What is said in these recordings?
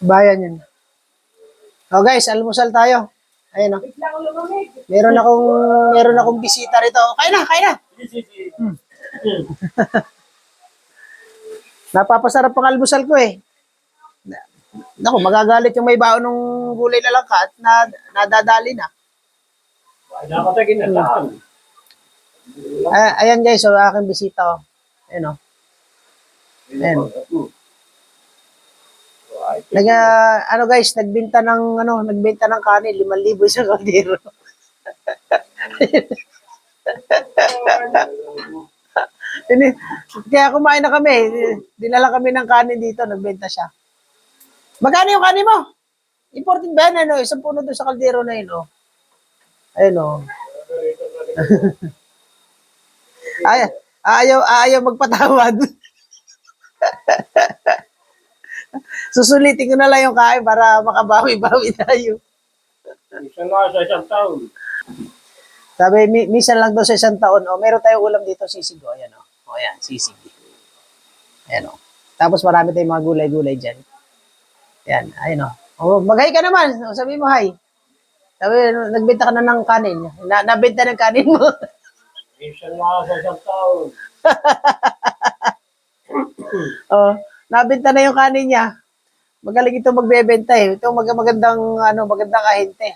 Bayan yun. Oh guys, almusal tayo. Ayun oh. Meron akong bisita rito. Kain na, kain na. Hmm. Napapasarap ang almusal ko eh. Naku, magagalit yung may baon ng gulay na langka at nadadali na. Ayan guys, so aking bisita oh. Ayun oh. Ayun. Ano guys, nagbenta ng kanin, 5,000 sa kaldero. Kaya kumain na kami. Dinala kami ng kanin dito, nagbenta siya. Magkano yung kanin mo? Important ba yan? Ano? Isang puno doon sa kaldero na yun. Oh. Ayun oh. Ayaw magpatawad. Susulitin ko na lang yung kain para makabawi-bawi tayo. Minsan nga sa isang taon. Sabi, minsan lang daw sa isang taon. Oh, meron tayong ulam dito, sisig. Oh, ayan oh. Oh, ayan, sisig. Ayan oh. Tapos marami tayong mga gulay-gulay dyan. Ayan, ayun oh. Oh, mag-hi ka naman. Oh, sabi mo hi. Sabi, nagbenta ka na ng kanin. Nabenta ng kanin mo. Minsan nga sa isang taon. Oh, nabenta na yung kanin niya. Magaling ito magbebenta eh. Ito magandang ahente.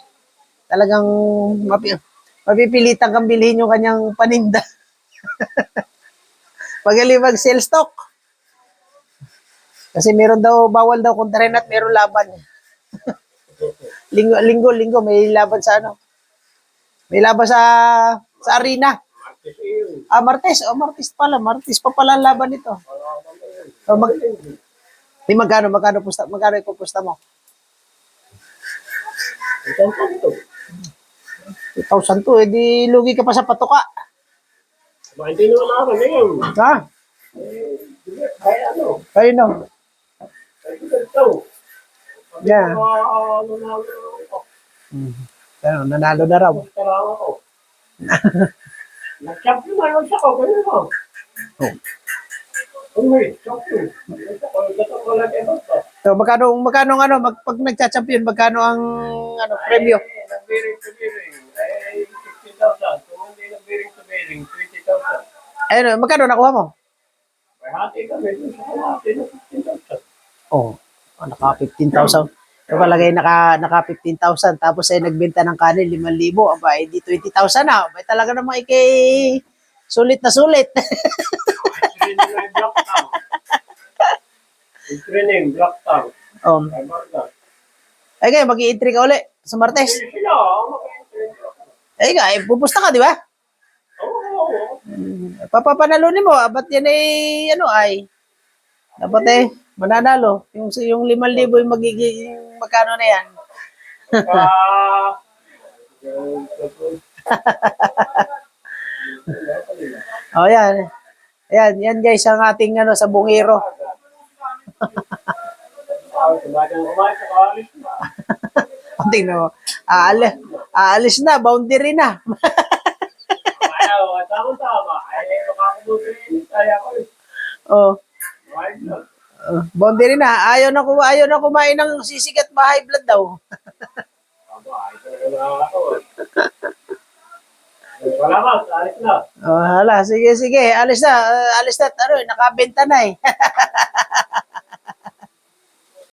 Talagang mapipilitan kang bilhin yung kanyang paninda. Magaling mag-sell stock. Kasi bawal daw kontrahen at meron laban. Linggo, may laban sa ano. May laban sa arena. Martes. Martes pala. Martes pa pala ang laban nito. So, magkano ipupusta mo? 2,000 edi lugi ka pa sa patuka. Hindi naman ako ngayon. Ha? Kaya ano? Kayo no? Yeah. Nanalo na raw. Nag-champion na lang siya ko. Ganun mo. Champion. So, pag nagcha-champion, magkano ang premyo? Nag-bearing to bearing. 50,000. Kung hindi nag-bearing to bearing, 20,000. Ayun, magkano nakuha mo? May hati kami. Hati na 15,000. Oh, naka 15,000. So, palagay naka 15,000. Tapos ay nagbenta ng kanin 5,000. Aba, di 20,000 na. Aba, talaga namang sulit na sulit. Training, block town. Ay kayo, mag-i-entry ka uli sa Martes. Ay ka, pupusta ka, di ba? Oo. Papapanalunin mo, ba't yan dapat mananalo. Yung 5,000 yung magiging, magkano na yan? Oh, yan. Yan guys, ang ating sa bungiro. Tingnan mo. Aalis na, boundary na. Oh. Boundary na. Ayaw na kumain ng sisig at high blood daw. Salamat, alis na. Oh, hala, sige. Alis na. Nakabenta na eh.